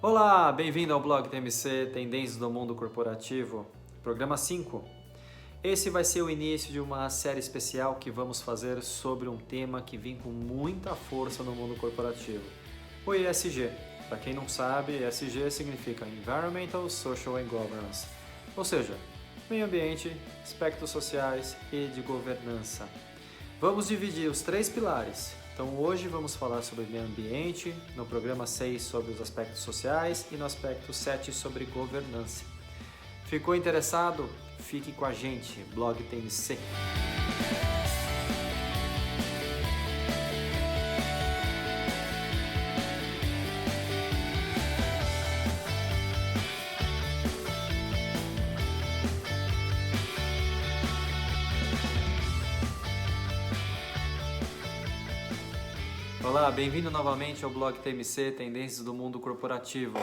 Olá, bem-vindo ao blog TMC Tendências do Mundo Corporativo, programa 5. Esse vai ser o início de uma série especial que vamos fazer sobre um tema que vem com muita força no mundo corporativo, o ESG. Para quem não sabe, ESG significa Environmental, Social and Governance, ou seja, meio ambiente, aspectos sociais e de governança. Vamos dividir os três pilares. Então hoje vamos falar sobre meio ambiente, no programa 6 sobre os aspectos sociais e no aspecto 7 sobre governança. Ficou interessado? Fique com a gente, blog TMC. Olá, bem-vindo novamente ao blog TMC, Tendências do Mundo Corporativo.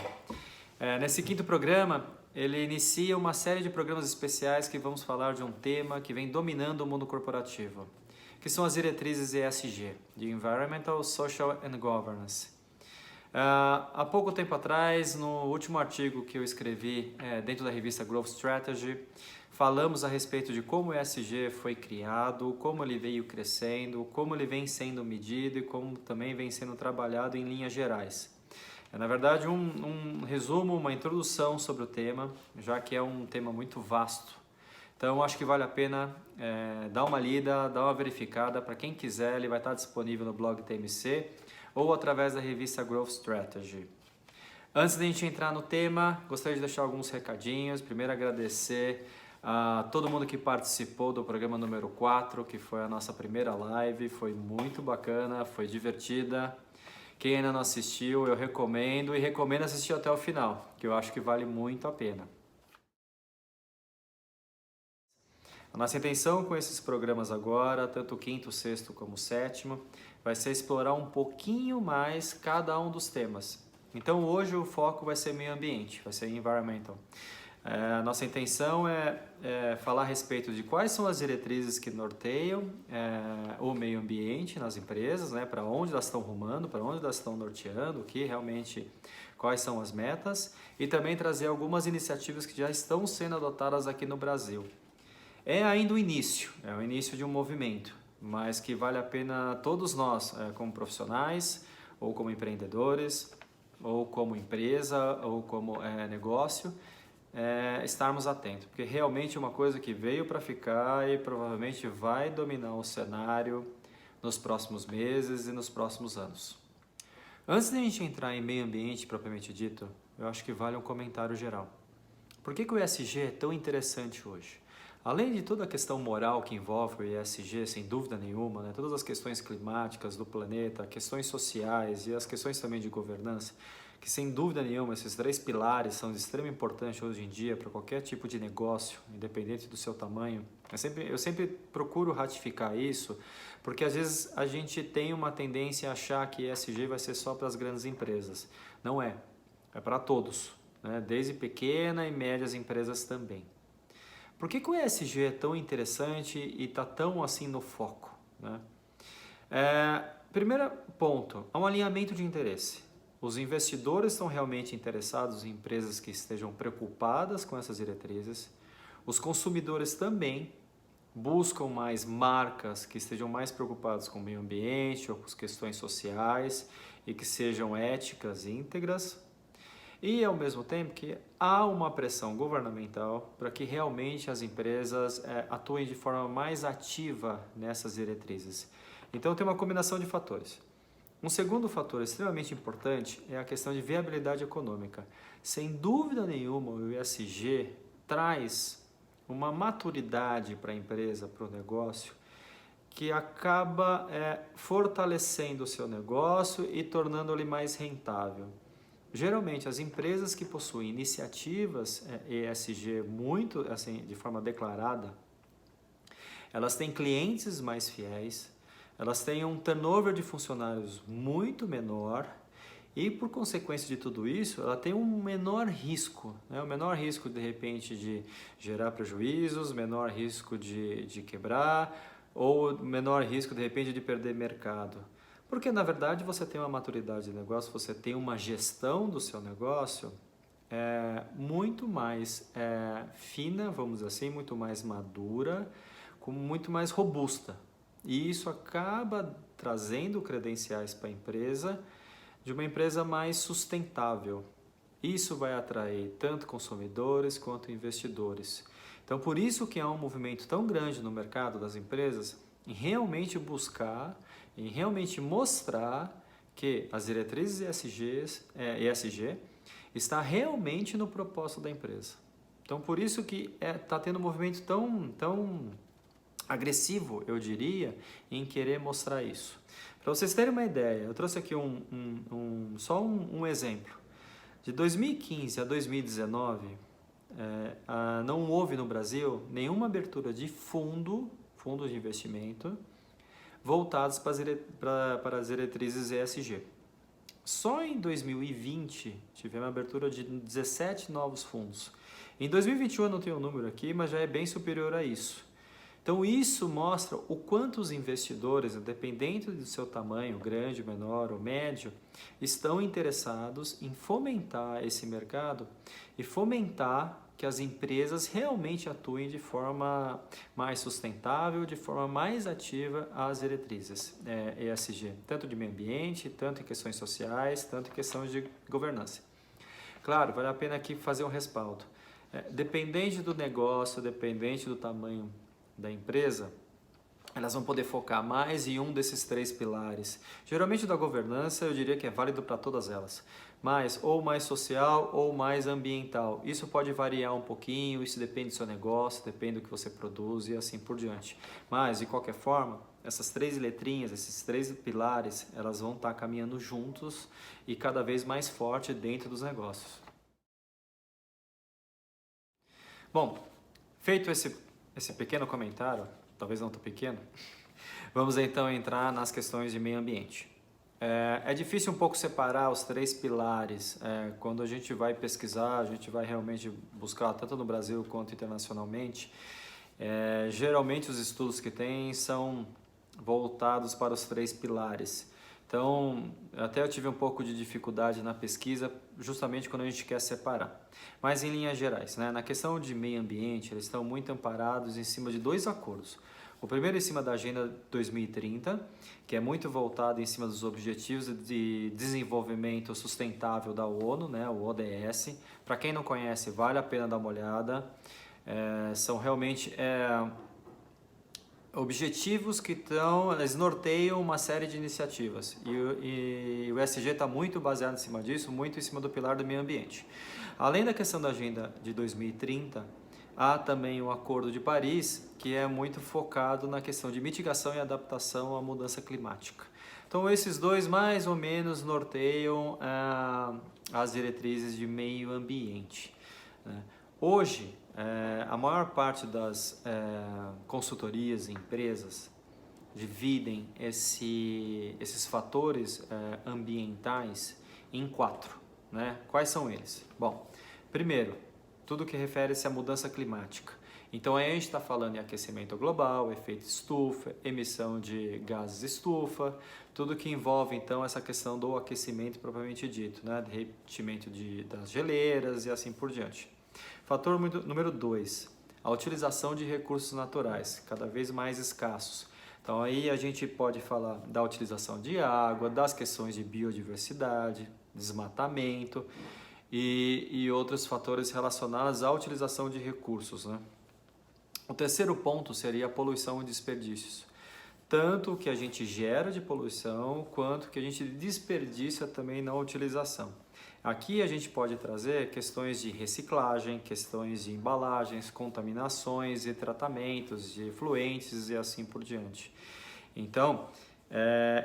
Nesse quinto programa, ele inicia uma série de programas especiais que vamos falar de um tema que vem dominando o mundo corporativo, que são as diretrizes ESG, de Environmental, Social and Governance. Há pouco tempo atrás, no último artigo que eu escrevi dentro da revista Growth Strategy, falamos a respeito de como o ESG foi criado, como ele veio crescendo, como ele vem sendo medido e como também vem sendo trabalhado em linhas gerais. Na verdade, um resumo, uma introdução sobre o tema, já que é um tema muito vasto. Então, acho que vale a pena dar uma lida, dar uma verificada. Para quem quiser, ele vai estar disponível no blog TMC ou através da revista Growth Strategy. Antes de a gente entrar no tema, gostaria de deixar alguns recadinhos. Primeiro, agradecer a todo mundo que participou do programa número 4, que foi a nossa primeira live. Foi muito bacana, foi divertida. Quem ainda não assistiu, eu recomendo e recomendo assistir até o final, que eu acho que vale muito a pena. A nossa intenção com esses programas agora, tanto o quinto, o sexto como o sétimo, vai ser explorar um pouquinho mais cada um dos temas. Então hoje o foco vai ser meio ambiente, vai ser environmental. A nossa intenção é falar a respeito de quais são as diretrizes que norteiam o meio ambiente nas empresas, né, para onde elas estão rumando, para onde elas estão norteando, o que realmente, quais são as metas, e também trazer algumas iniciativas que já estão sendo adotadas aqui no Brasil. É ainda o início, é o início de um movimento, mas que vale a pena todos nós, como profissionais, ou como empreendedores, ou como empresa, ou como negócio, estarmos atentos, porque realmente é uma coisa que veio para ficar e provavelmente vai dominar o cenário nos próximos meses e nos próximos anos. Antes de a gente entrar em meio ambiente propriamente dito, eu acho que vale um comentário geral. Por que o ESG é tão interessante hoje? Além de toda a questão moral que envolve o ESG, sem dúvida nenhuma, né? Todas as questões climáticas do planeta, questões sociais e as questões também de governança, que sem dúvida nenhuma esses três pilares são de extrema importância hoje em dia para qualquer tipo de negócio, independente do seu tamanho. Eu sempre procuro ratificar isso, porque às vezes a gente tem uma tendência a achar que ESG vai ser só para as grandes empresas. Não é, é para todos, né? Desde pequenas e médias empresas também. Por que o ESG é tão interessante e está tão assim no foco, né? Primeiro ponto, há um alinhamento de interesse. Os investidores estão realmente interessados em empresas que estejam preocupadas com essas diretrizes. Os consumidores também buscam mais marcas que estejam mais preocupadas com o meio ambiente ou com as questões sociais e que sejam éticas íntegras. E ao mesmo tempo que há uma pressão governamental para que realmente as empresas atuem de forma mais ativa nessas diretrizes. Então tem uma combinação de fatores. Um segundo fator extremamente importante é a questão de viabilidade econômica. Sem dúvida nenhuma, o ESG traz uma maturidade para a empresa, para o negócio, que acaba fortalecendo o seu negócio e tornando-ele mais rentável. Geralmente, as empresas que possuem iniciativas ESG muito assim, de forma declarada, elas têm clientes mais fiéis, elas têm um turnover de funcionários muito menor e, por consequência de tudo isso, ela tem um menor risco, né? Um menor risco, de repente, de gerar prejuízos, menor risco de quebrar ou menor risco, de repente, de perder mercado. Porque, na verdade, você tem uma maturidade de negócio, você tem uma gestão do seu negócio muito mais fina, vamos dizer assim, muito mais madura, muito mais robusta. E isso acaba trazendo credenciais para a empresa, de uma empresa mais sustentável. Isso vai atrair tanto consumidores quanto investidores. Então, por isso que há um movimento tão grande no mercado das empresas em realmente buscar, em realmente mostrar que as diretrizes ESG está realmente no propósito da empresa. Então, por isso que está tendo um movimento tão agressivo, eu diria, em querer mostrar isso. Para vocês terem uma ideia, eu trouxe aqui só um exemplo. De 2015 a 2019, não houve no Brasil nenhuma abertura de fundos de investimento voltados para as diretrizes ESG. Só em 2020 tivemos a abertura de 17 novos fundos. Em 2021 eu não tenho o número aqui, mas já é bem superior a isso. Então isso mostra o quanto os investidores, independente do seu tamanho, grande, menor ou médio, estão interessados em fomentar esse mercado e fomentar que as empresas realmente atuem de forma mais sustentável, de forma mais ativa às diretrizes ESG, tanto de meio ambiente, tanto em questões sociais, tanto em questões de governança. Claro, vale a pena aqui fazer um respaldo. Dependente do negócio, dependente do tamanho da empresa, elas vão poder focar mais em um desses 3 pilares. Geralmente da governança eu diria que é válido para todas elas, mas ou mais social ou mais ambiental. Isso pode variar um pouquinho, isso depende do seu negócio, depende do que você produz e assim por diante. Mas de qualquer forma, essas 3 letrinhas, esses 3 pilares, elas vão estar caminhando juntos e cada vez mais forte dentro dos negócios. Bom, feito esse pequeno comentário, talvez não tão pequeno, vamos então entrar nas questões de meio ambiente. É difícil um pouco separar os 3 pilares. Quando a gente vai pesquisar, a gente vai realmente buscar, tanto no Brasil quanto internacionalmente, geralmente os estudos que tem são voltados para os 3 pilares. Então, até eu tive um pouco de dificuldade na pesquisa, justamente quando a gente quer separar. Mas em linhas gerais, né? Na questão de meio ambiente, eles estão muito amparados em cima de 2 acordos. O primeiro em cima da Agenda 2030, que é muito voltado em cima dos Objetivos de Desenvolvimento Sustentável da ONU, né? O ODS. Para quem não conhece, vale a pena dar uma olhada. São realmente objetivos que eles norteiam uma série de iniciativas e o ESG está muito baseado em cima disso, muito em cima do pilar do meio ambiente. Além da questão da Agenda de 2030, há também o Acordo de Paris, que é muito focado na questão de mitigação e adaptação à mudança climática. Então esses 2 mais ou menos norteiam as diretrizes de meio ambiente, né? Hoje, a maior parte das consultorias e empresas dividem esses fatores ambientais em 4, né? Quais são eles? Bom, primeiro, tudo que refere-se à mudança climática. Então, aí a gente está falando em aquecimento global, efeito estufa, emissão de gases estufa, tudo que envolve, então, essa questão do aquecimento propriamente dito, né? Derretimento das geleiras e assim por diante. Fator número 2, a utilização de recursos naturais, cada vez mais escassos. Então aí a gente pode falar da utilização de água, das questões de biodiversidade, desmatamento e outros fatores relacionados à utilização de recursos, né? O terceiro ponto seria a poluição e desperdícios. Tanto o que a gente gera de poluição, quanto o que a gente desperdiça também na utilização. Aqui a gente pode trazer questões de reciclagem, questões de embalagens, contaminações e tratamentos de efluentes e assim por diante. Então,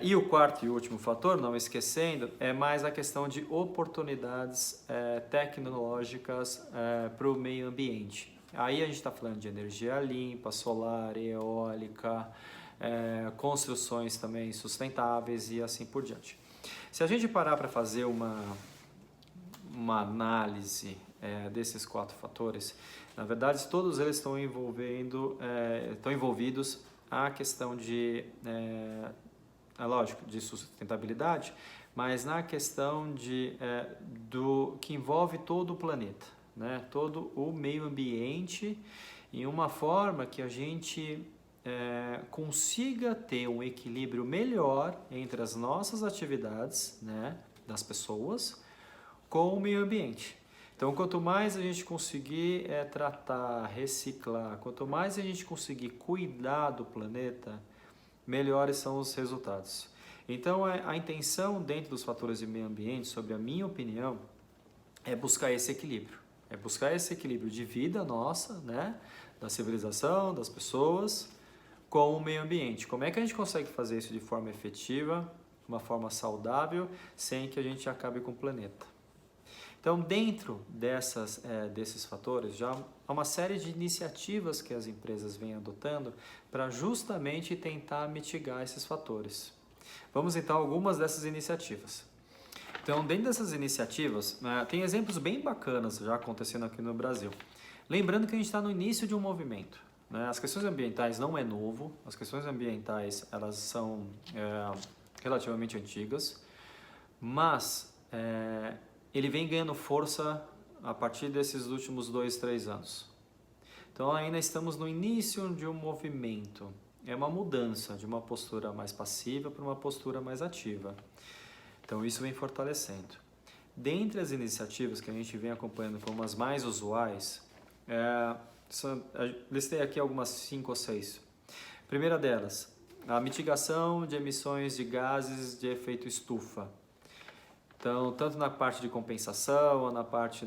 e o quarto e último fator, não esquecendo, é mais a questão de oportunidades tecnológicas para o meio ambiente. Aí a gente está falando de energia limpa, solar, eólica, construções também sustentáveis e assim por diante. Se a gente parar para fazer uma análise desses 4 fatores, na verdade todos eles estão envolvidos a questão de é lógico, de sustentabilidade, mas na questão do que envolve todo o planeta, né? Todo o meio ambiente, em uma forma que a gente consiga ter um equilíbrio melhor entre as nossas atividades, né, das pessoas, com o meio ambiente. Então, quanto mais a gente conseguir tratar, reciclar, quanto mais a gente conseguir cuidar do planeta, melhores são os resultados. Então, a intenção dentro dos fatores de meio ambiente, sobre a minha opinião, é buscar esse equilíbrio. É buscar esse equilíbrio de vida nossa, né, da civilização, das pessoas, com o meio ambiente. Como é que a gente consegue fazer isso de forma efetiva, uma forma saudável, sem que a gente acabe com o planeta? Então, dentro desses fatores, já há uma série de iniciativas que as empresas vêm adotando para justamente tentar mitigar esses fatores. Vamos então a algumas dessas iniciativas. Então, dentro dessas iniciativas, tem exemplos bem bacanas já acontecendo aqui no Brasil. Lembrando que a gente está no início de um movimento. Né? As questões ambientais não é novo, as questões ambientais elas são relativamente antigas, mas ele vem ganhando força a partir desses últimos 2, 3 anos. Então ainda estamos no início de um movimento, é uma mudança de uma postura mais passiva para uma postura mais ativa. Então isso vem fortalecendo. Dentre as iniciativas que a gente vem acompanhando como as mais usuais, listei aqui algumas 5 ou 6. Primeira delas, a mitigação de emissões de gases de efeito estufa. Então, tanto na parte de compensação, ou na parte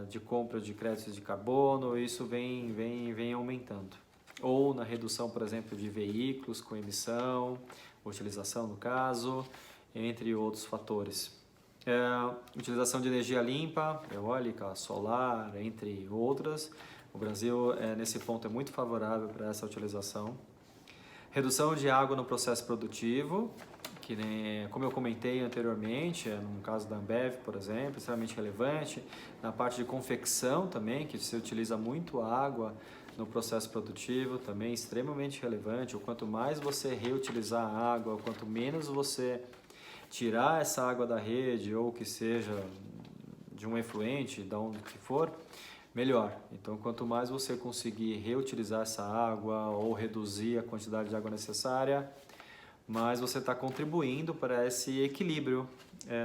de compra de créditos de carbono, isso vem aumentando. Ou na redução, por exemplo, de veículos com emissão, utilização no caso, entre outros fatores. Utilização de energia limpa, eólica, solar, entre outras. O Brasil, nesse ponto, é muito favorável para essa utilização. Redução de água no processo produtivo, que como eu comentei anteriormente, no caso da Ambev, por exemplo, extremamente relevante. Na parte de confecção também, que se utiliza muito água no processo produtivo, também extremamente relevante. O quanto mais você reutilizar a água, o quanto menos você tirar essa água da rede, ou que seja de um efluente, de onde que for, melhor. Então, quanto mais você conseguir reutilizar essa água ou reduzir a quantidade de água necessária, mais você está contribuindo para esse equilíbrio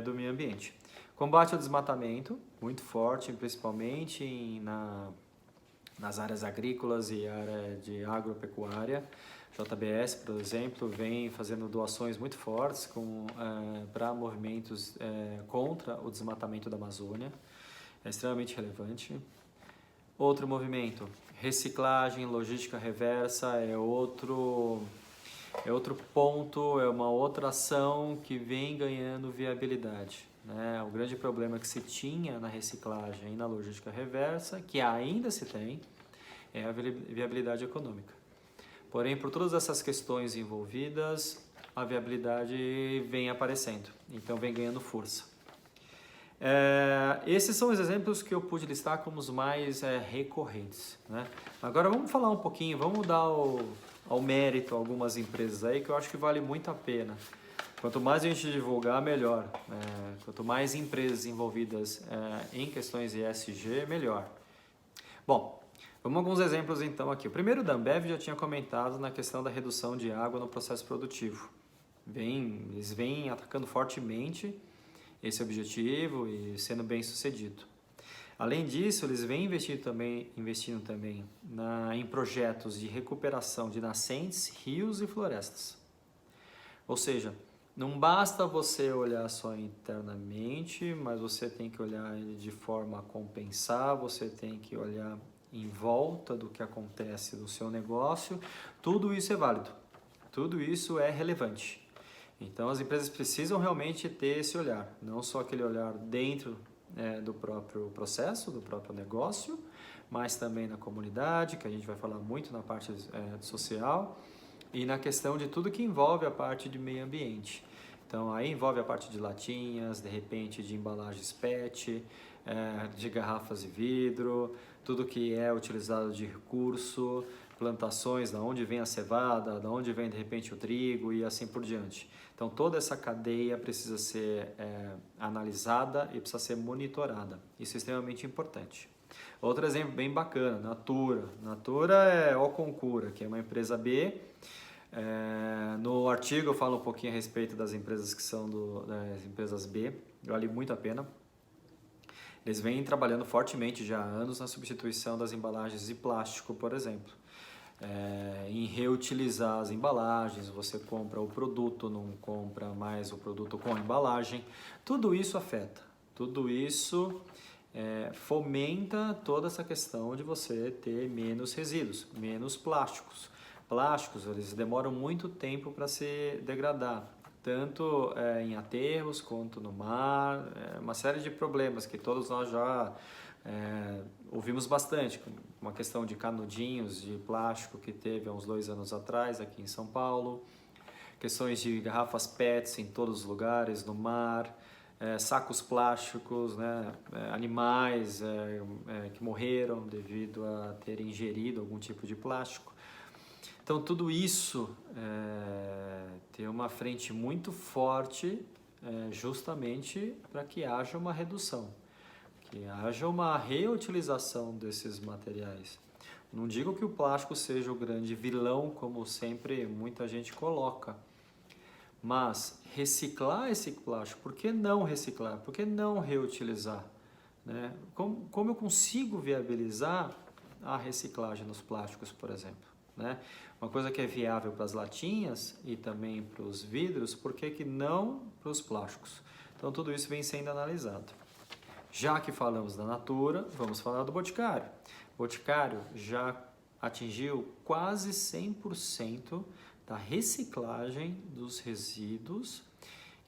do meio ambiente. Combate ao desmatamento, muito forte, principalmente nas áreas agrícolas e área de agropecuária. JBS, por exemplo, vem fazendo doações muito fortes para movimentos contra o desmatamento da Amazônia. É extremamente relevante. Outro movimento, reciclagem, logística reversa, é outro ponto, é uma outra ação que vem ganhando viabilidade. Né? O grande problema que se tinha na reciclagem e na logística reversa, que ainda se tem, é a viabilidade econômica. Porém, por todas essas questões envolvidas, a viabilidade vem aparecendo, então vem ganhando força. Esses são os exemplos que eu pude listar como os mais recorrentes. Né? Agora vamos falar um pouquinho, vamos dar ao mérito a algumas empresas aí que eu acho que vale muito a pena. Quanto mais a gente divulgar, melhor. Quanto mais empresas envolvidas em questões ESG, melhor. Bom, vamos a alguns exemplos então aqui. O primeiro da Ambev já tinha comentado na questão da redução de água no processo produtivo. Eles vêm atacando fortemente esse objetivo e sendo bem sucedido. Além disso, eles vêm investindo também em projetos de recuperação de nascentes, rios e florestas. Ou seja, não basta você olhar só internamente, mas você tem que olhar de forma a compensar, você tem que olhar em volta do que acontece no seu negócio. Tudo isso é válido, tudo isso é relevante. Então as empresas precisam realmente ter esse olhar, não só aquele olhar dentro do próprio processo, do próprio negócio, mas também na comunidade, que a gente vai falar muito na parte social, e na questão de tudo que envolve a parte de meio ambiente. Então aí envolve a parte de latinhas, de repente de embalagens PET, de garrafas de vidro, tudo que é utilizado de recurso, plantações, da onde vem a cevada, da onde vem de repente o trigo e assim por diante. Então toda essa cadeia precisa ser analisada e precisa ser monitorada. Isso é extremamente importante. Outro exemplo bem bacana, Natura. Natura é Oconcura, que é uma empresa B. No artigo eu falo um pouquinho a respeito das empresas que são das empresas B, vale muito a pena. Eles vêm trabalhando fortemente já há anos na substituição das embalagens de plástico, por exemplo. Em reutilizar as embalagens, você compra o produto, não compra mais o produto com embalagem. Tudo isso afeta, tudo isso fomenta toda essa questão de você ter menos resíduos, menos plásticos. Plásticos, eles demoram muito tempo para se degradar, tanto em aterros quanto no mar, uma série de problemas que todos nós já ouvimos bastante, uma questão de canudinhos de plástico que teve há uns 2 anos atrás aqui em São Paulo, questões de garrafas PETs em todos os lugares, no mar, sacos plásticos, né, animais que morreram devido a terem ingerido algum tipo de plástico. Então tudo isso tem uma frente muito forte justamente para que haja uma redução, que haja uma reutilização desses materiais. Não digo que o plástico seja o grande vilão, como sempre muita gente coloca, mas reciclar esse plástico, por que não reciclar? Por que não reutilizar? Né? Como eu consigo viabilizar a reciclagem nos plásticos, por exemplo? Né? Uma coisa que é viável para as latinhas e também para os vidros, por que não para os plásticos? Então tudo isso vem sendo analisado. Já que falamos da Natura, vamos falar do Boticário. O Boticário já atingiu quase 100% da reciclagem dos resíduos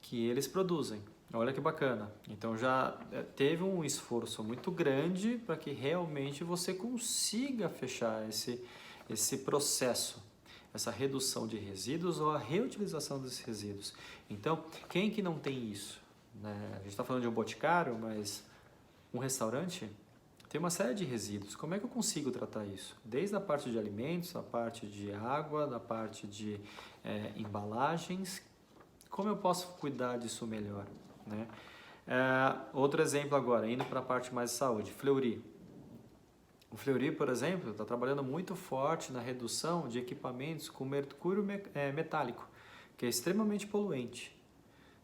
que eles produzem. Olha que bacana. Então já teve um esforço muito grande para que realmente você consiga fechar esse processo, essa redução de resíduos ou a reutilização desses resíduos. Então, quem que não tem isso? Né? A gente está falando de um boticário, mas um restaurante tem uma série de resíduos. Como é que eu consigo tratar isso? Desde a parte de alimentos, a parte de água, da parte de embalagens. Como eu posso cuidar disso melhor? Né? Outro exemplo agora, indo para a parte mais de saúde, Fleury. O Fleury, por exemplo, está trabalhando muito forte na redução de equipamentos com mercúrio metálico, que é extremamente poluente.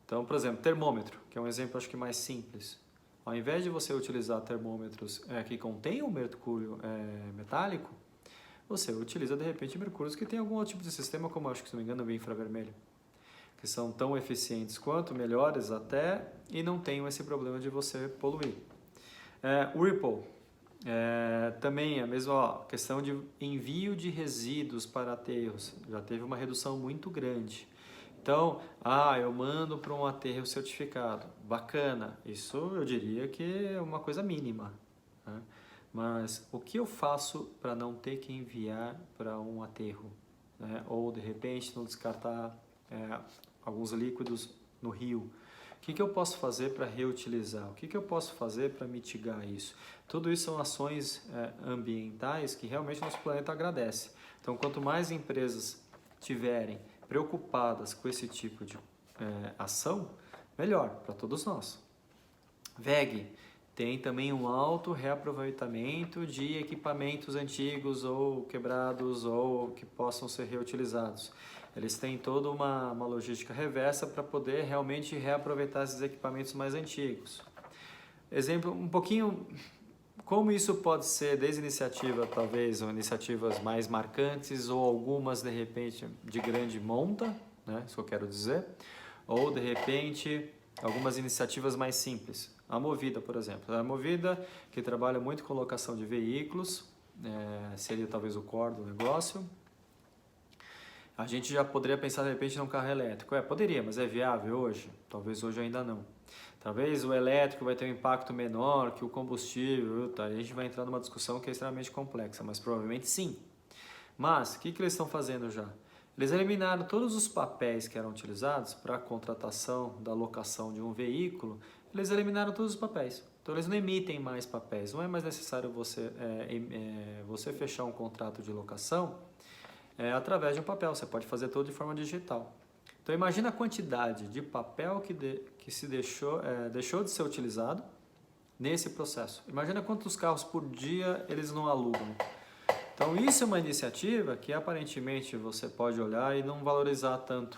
Então, por exemplo, termômetro, que é um exemplo acho que mais simples. Ao invés de você utilizar termômetros que contêm o mercúrio metálico, você utiliza de repente mercúrios que têm algum outro tipo de sistema, como acho que se não me engano o infravermelho, que são tão eficientes quanto, melhores até, e não têm esse problema de você poluir. Whirlpool. Também a mesma questão de envio de resíduos para aterros, já teve uma redução muito grande. Então, eu mando para um aterro certificado, bacana, isso eu diria que é uma coisa mínima, né? Mas o que eu faço para não ter que enviar para um aterro, né? Ou de repente não descartar alguns líquidos no rio? O que eu posso fazer para reutilizar? O que eu posso fazer para mitigar isso? Tudo isso são ações ambientais que realmente nosso planeta agradece. Então, quanto mais empresas tiverem preocupadas com esse tipo de ação, melhor para todos nós. WEG tem também um alto reaproveitamento de equipamentos antigos ou quebrados ou que possam ser reutilizados. Eles têm toda uma logística reversa para poder realmente reaproveitar esses equipamentos mais antigos. Exemplo, um pouquinho como isso pode ser desde iniciativa, talvez, ou iniciativas mais marcantes ou algumas, de repente, de grande monta, né, isso que eu quero dizer, ou, de repente, algumas iniciativas mais simples. A Movida, por exemplo. A Movida, que trabalha muito com locação de veículos, seria talvez o core do negócio. A gente já poderia pensar, de repente, num carro elétrico. Poderia, mas é viável hoje? Talvez hoje ainda não. Talvez o elétrico vai ter um impacto menor que o combustível, tá? A gente vai entrar numa discussão que é extremamente complexa, mas provavelmente sim. Mas, o que eles estão fazendo já? Eles eliminaram todos os papéis que eram utilizados para a contratação da locação de um veículo, eles eliminaram todos os papéis. Então eles não emitem mais papéis, não é mais necessário você fechar um contrato de locação através de um papel, você pode fazer tudo de forma digital. Então imagina a quantidade de papel que se deixou de ser utilizado nesse processo. Imagina quantos carros por dia eles não alugam. Então isso é uma iniciativa que aparentemente você pode olhar e não valorizar tanto,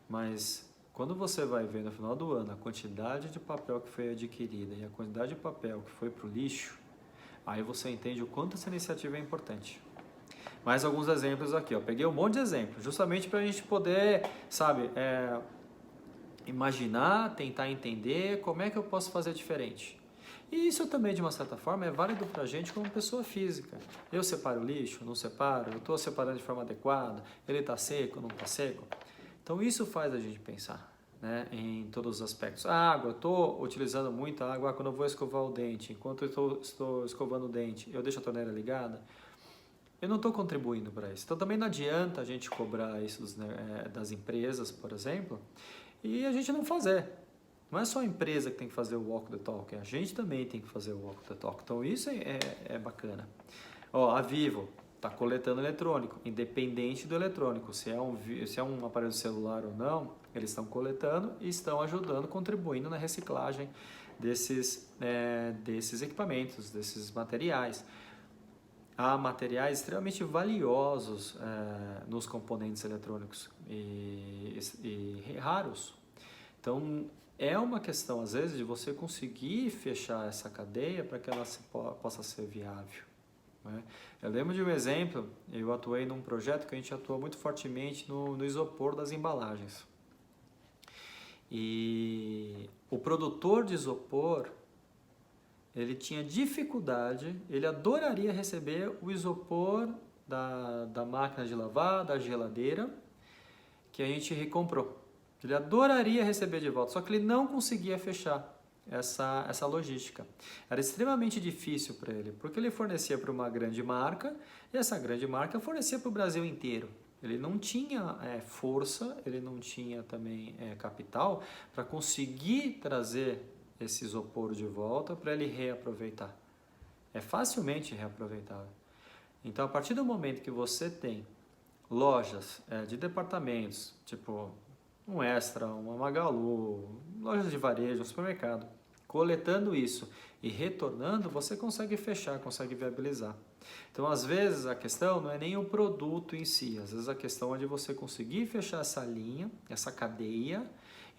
mas quando você vai ver no final do ano a quantidade de papel que foi adquirida e a quantidade de papel que foi para o lixo, aí você entende o quanto essa iniciativa é importante. Mais alguns exemplos aqui, ó. Peguei um monte de exemplos, justamente para a gente poder, sabe, imaginar, tentar entender como é que eu posso fazer diferente. E isso também, de uma certa forma, é válido para a gente como pessoa física. Eu separo o lixo, não separo, eu estou separando de forma adequada, ele está seco, não está seco. Então isso faz a gente pensar, né, em todos os aspectos. A água, eu estou utilizando muito a água quando eu vou escovar o dente. Enquanto eu estou escovando o dente, eu deixo a torneira ligada. Eu não estou contribuindo para isso. Então também não adianta a gente cobrar isso das empresas, por exemplo, e a gente não fazer. Não é só a empresa que tem que fazer o walk the talk, a gente também tem que fazer o walk the talk. Então isso é bacana. Ó, a Vivo está coletando eletrônico, independente do eletrônico, se é um aparelho celular ou não, eles estão coletando e estão ajudando, contribuindo na reciclagem desses equipamentos, desses materiais. Há materiais extremamente valiosos nos componentes eletrônicos e raros. Então, é uma questão, às vezes, de você conseguir fechar essa cadeia para que ela possa ser viável, né? Eu lembro de um exemplo, eu atuei num projeto que a gente atua muito fortemente no isopor das embalagens. E o produtor de isopor, ele tinha dificuldade, ele adoraria receber o isopor da máquina de lavar, da geladeira, que a gente recomprou. Ele adoraria receber de volta, só que ele não conseguia fechar essa logística. Era extremamente difícil para ele, porque ele fornecia para uma grande marca, e essa grande marca fornecia para o Brasil inteiro. Ele não tinha força, ele não tinha também capital para conseguir trazer esse isopor de volta para ele reaproveitar. É facilmente reaproveitável. Então, a partir do momento que você tem lojas de departamentos, tipo um Extra, uma Magalu, lojas de varejo, um supermercado, coletando isso e retornando, você consegue fechar, consegue viabilizar. Então, às vezes, a questão não é nem o produto em si, às vezes a questão é de você conseguir fechar essa linha, essa cadeia,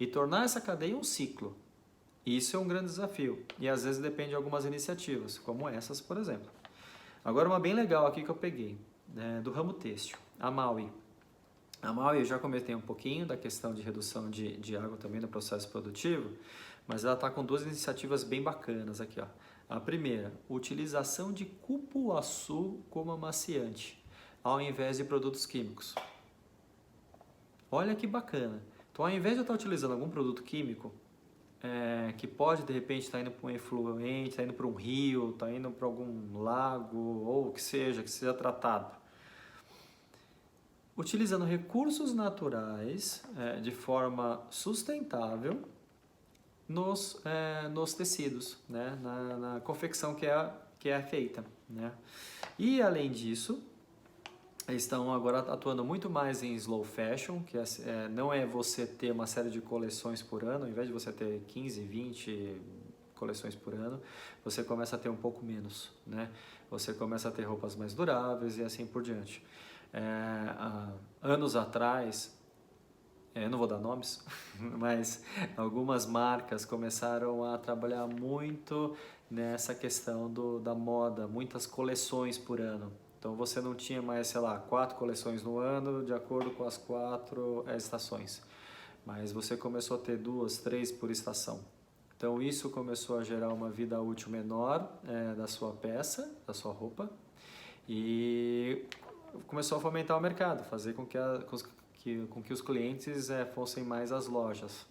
e tornar essa cadeia um ciclo. Isso é um grande desafio, e às vezes depende de algumas iniciativas, como essas, por exemplo. Agora, uma bem legal aqui que eu peguei, do ramo têxtil, a Maui. A Maui eu já comentei um pouquinho da questão de redução de água também no processo produtivo, mas ela está com duas iniciativas bem bacanas aqui, ó. A primeira, utilização de cupuaçu como amaciante, ao invés de produtos químicos. Olha que bacana. Então, ao invés de eu estar utilizando algum produto químico, que pode de repente estar indo para um efluente, está indo para um rio, está indo para algum lago, ou que seja tratado, utilizando recursos naturais de forma sustentável nos tecidos, né? na confecção que é feita, né? E além disso, eles estão agora atuando muito mais em slow fashion, que não é você ter uma série de coleções por ano, ao invés de você ter 15, 20 coleções por ano, você começa a ter um pouco menos, né? Você começa a ter roupas mais duráveis e assim por diante. Anos atrás, não vou dar nomes, mas algumas marcas começaram a trabalhar muito nessa questão da moda, muitas coleções por ano. Então você não tinha mais, sei lá, 4 coleções no ano de acordo com as 4 estações, mas você começou a ter 2, 3 por estação. Então isso começou a gerar uma vida útil menor da sua peça, da sua roupa, e começou a fomentar o mercado, fazer com que os clientes fossem mais às lojas.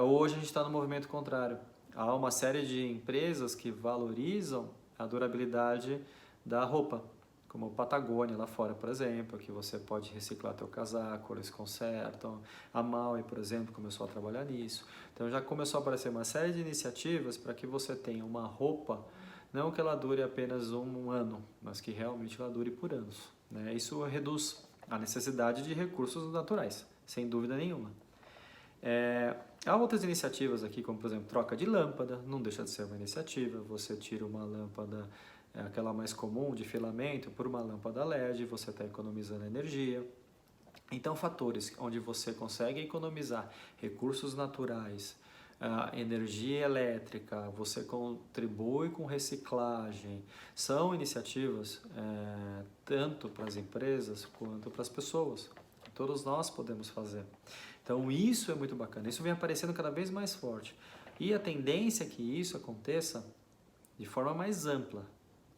Hoje a gente está no movimento contrário. Há uma série de empresas que valorizam a durabilidade da roupa. como a Patagônia lá fora, por exemplo, que você pode reciclar teu casaco, eles consertam. A Maui, por exemplo, começou a trabalhar nisso. Então já começou a aparecer uma série de iniciativas para que você tenha uma roupa, não que ela dure apenas um ano, mas que realmente ela dure por anos, né? Isso reduz a necessidade de recursos naturais, sem dúvida nenhuma. Há outras iniciativas aqui, como por exemplo, troca de lâmpada, não deixa de ser uma iniciativa. Você tira uma lâmpada, aquela mais comum de filamento, por uma lâmpada LED, você está economizando energia. Então, fatores onde você consegue economizar recursos naturais, energia elétrica, você contribui com reciclagem, são iniciativas tanto para as empresas quanto para as pessoas. Todos nós podemos fazer. Então isso é muito bacana, isso vem aparecendo cada vez mais forte. E a tendência é que isso aconteça de forma mais ampla,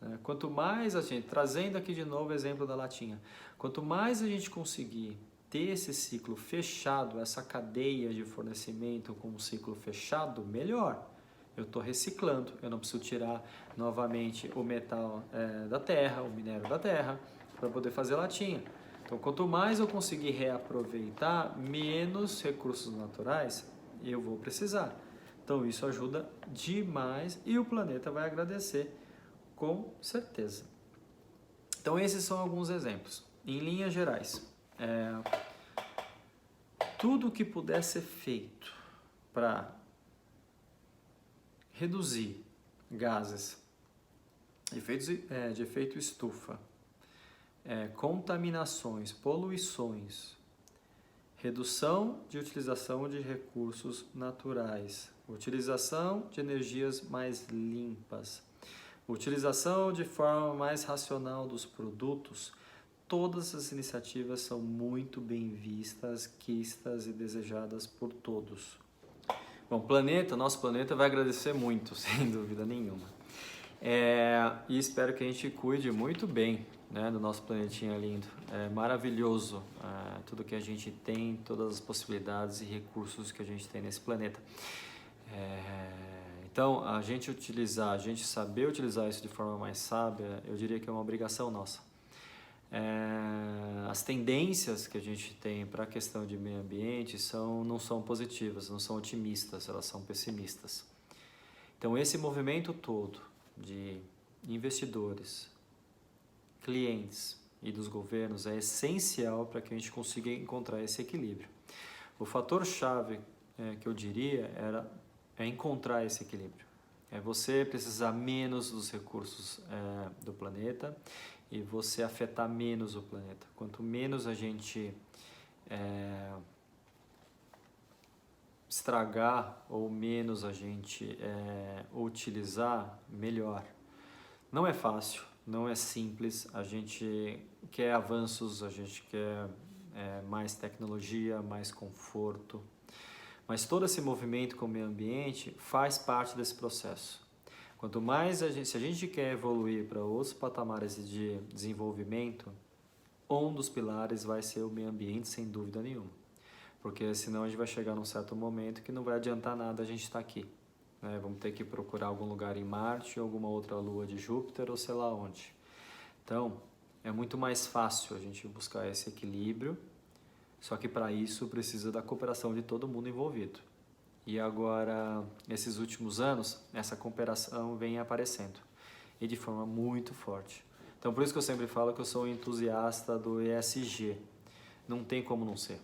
né? Quanto mais a gente, trazendo aqui de novo o exemplo da latinha, quanto mais a gente conseguir ter esse ciclo fechado, essa cadeia de fornecimento com um ciclo fechado, melhor. Eu estou reciclando, eu não preciso tirar novamente o metal da terra, o minério da terra, para poder fazer latinha. Então, quanto mais eu conseguir reaproveitar, menos recursos naturais eu vou precisar. Então, isso ajuda demais e o planeta vai agradecer, com certeza. Então, esses são alguns exemplos. Em linhas gerais, tudo que puder ser feito para reduzir gases de efeito estufa, contaminações, poluições, redução de utilização de recursos naturais, utilização de energias mais limpas, utilização de forma mais racional dos produtos, todas as iniciativas são muito bem vistas, quistas e desejadas por todos. Bom, nosso planeta vai agradecer muito, sem dúvida nenhuma. E espero que a gente cuide muito bem, né, do nosso planetinha lindo. É maravilhoso tudo que a gente tem, todas as possibilidades e recursos que a gente tem nesse planeta. Então, a gente saber utilizar isso de forma mais sábia, eu diria que é uma obrigação nossa. As tendências que a gente tem para a questão de meio ambiente não são positivas, não são otimistas, elas são pessimistas. Então, esse movimento todo de investidores, clientes e dos governos é essencial para que a gente consiga encontrar esse equilíbrio. O fator-chave que eu diria é encontrar esse equilíbrio. É você precisar menos dos recursos do planeta e você afetar menos o planeta. Quanto menos a gente estragar ou menos a gente utilizar, melhor. Não é fácil, não é simples, a gente quer avanços, a gente quer mais tecnologia, mais conforto, mas todo esse movimento com o meio ambiente faz parte desse processo. Quanto mais se a gente quer evoluir para outros patamares de desenvolvimento, um dos pilares vai ser o meio ambiente, sem dúvida nenhuma. Porque senão a gente vai chegar num certo momento que não vai adiantar nada a gente estar aqui. Né? Vamos ter que procurar algum lugar em Marte, alguma outra lua de Júpiter ou sei lá onde. Então, é muito mais fácil a gente buscar esse equilíbrio, só que para isso precisa da cooperação de todo mundo envolvido. E agora, nesses últimos anos, essa cooperação vem aparecendo e de forma muito forte. Então, por isso que eu sempre falo que eu sou um entusiasta do ESG. Não tem como não ser.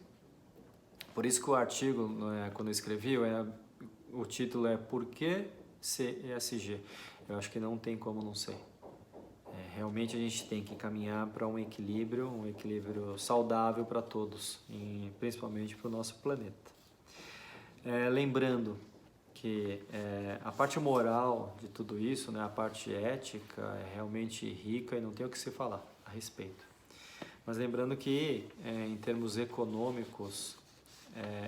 Por isso que o artigo, quando eu escrevi, o título é Por que ser ESG? Eu acho que não tem como não ser. Realmente a gente tem que caminhar para um equilíbrio saudável para todos, e principalmente para o nosso planeta. Lembrando que a parte moral de tudo isso, né, a parte ética é realmente rica e não tem o que se falar a respeito. Mas lembrando que em termos econômicos,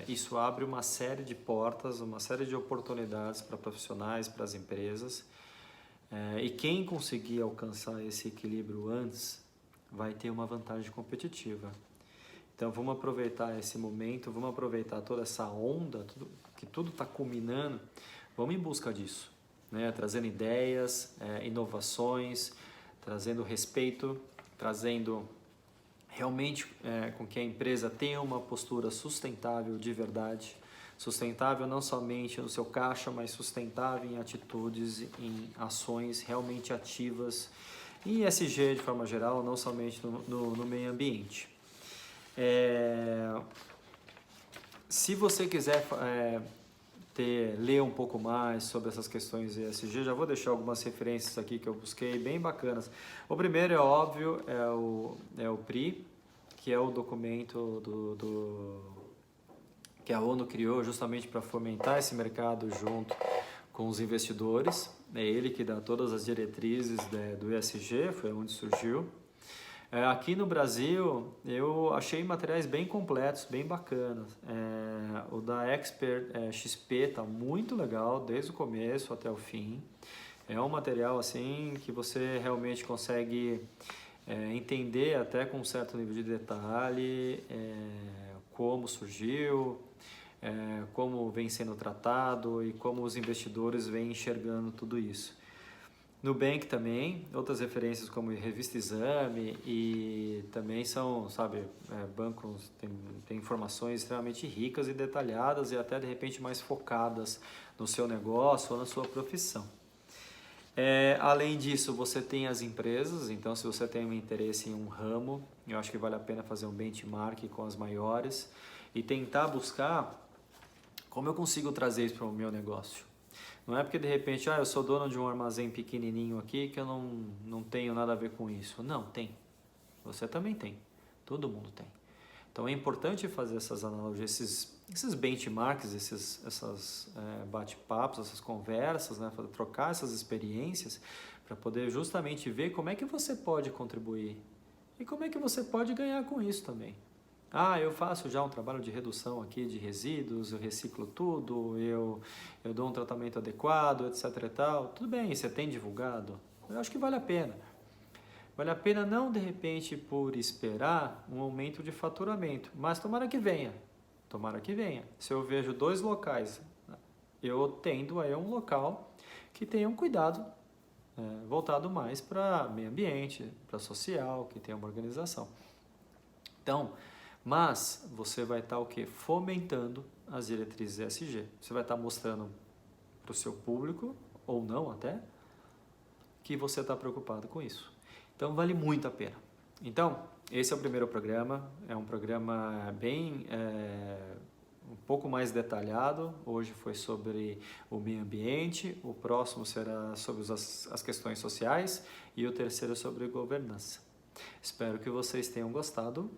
isso abre uma série de portas, uma série de oportunidades para profissionais, para as empresas. E quem conseguir alcançar esse equilíbrio antes vai ter uma vantagem competitiva. Então vamos aproveitar esse momento, vamos aproveitar toda essa onda, que tudo está culminando, vamos em busca disso, né? Trazendo ideias, inovações, trazendo respeito trazendo realmente com que a empresa tenha uma postura sustentável de verdade, sustentável não somente no seu caixa, mas sustentável em atitudes, em ações realmente ativas e ESG de forma geral, não somente no meio ambiente. Se você quiser ler um pouco mais sobre essas questões ESG, já vou deixar algumas referências aqui que eu busquei bem bacanas. O primeiro, é óbvio, é o PRI, que é o documento que a ONU criou justamente para fomentar esse mercado junto com os investidores. É ele que dá todas as diretrizes do ESG, foi onde surgiu. Aqui no Brasil, eu achei materiais bem completos, bem bacanas. O da Expert XP está muito legal, desde o começo até o fim. É um material assim que você realmente consegue entender até com um certo nível de detalhe como surgiu, como vem sendo tratado e como os investidores vêm enxergando tudo isso. Nubank também, outras referências como Revista Exame e também são, bancos tem informações extremamente ricas e detalhadas e até de repente mais focadas no seu negócio ou na sua profissão. Além disso, você tem as empresas, então se você tem um interesse em um ramo, eu acho que vale a pena fazer um benchmark com as maiores e tentar buscar como eu consigo trazer isso para o meu negócio. Não é porque de repente, eu sou dono de um armazém pequenininho aqui que eu não tenho nada a ver com isso. Não, tem. Você também tem. Todo mundo tem. Então é importante fazer essas analogias, esses benchmarks, essas bate-papos, essas conversas, né? Trocar essas experiências para poder justamente ver como é que você pode contribuir e como é que você pode ganhar com isso também. Eu faço já um trabalho de redução aqui de resíduos, eu reciclo tudo, eu dou um tratamento adequado, etc e tal. Tudo bem, você tem divulgado? Eu acho que vale a pena. Vale a pena não, de repente, por esperar um aumento de faturamento, mas tomara que venha. Tomara que venha. Se eu vejo 2 locais, eu tendo a um local que tenha um cuidado voltado mais para meio ambiente, para social, que tenha uma organização. Então, mas você vai estar fomentando as diretrizes ESG. Você vai estar mostrando para o seu público, ou não até, que você está preocupado com isso. Então vale muito a pena. Então, esse é o primeiro programa, é um programa bem um pouco mais detalhado. Hoje foi sobre o meio ambiente, o próximo será sobre as questões sociais e o terceiro sobre governança. Espero que vocês tenham gostado.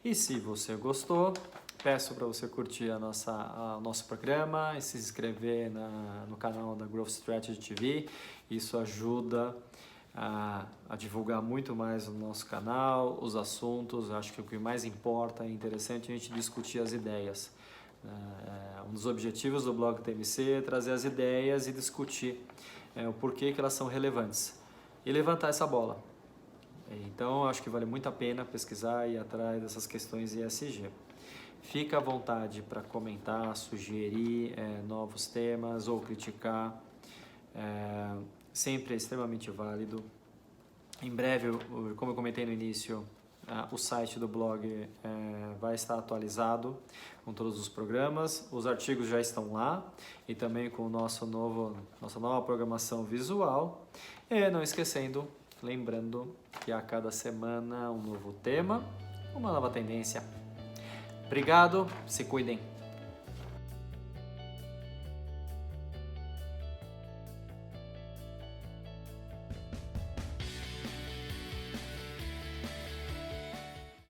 E se você gostou, peço para você curtir o nosso programa e se inscrever no canal da Growth Strategy TV. Isso ajuda a divulgar muito mais o nosso canal, os assuntos. Acho que o que mais importa é interessante a gente discutir as ideias. Um dos objetivos do blog TMC é trazer as ideias e discutir o porquê que elas são relevantes e levantar essa bola. Então, acho que vale muito a pena pesquisar e ir atrás dessas questões ESG. Fica à vontade para comentar, sugerir novos temas ou criticar. Sempre é extremamente válido. Em breve, como eu comentei no início, o site do blog vai estar atualizado com todos os programas. Os artigos já estão lá e também com nossa nova programação visual. E não esquecendo, lembrando que a cada semana um novo tema, uma nova tendência. Obrigado, se cuidem.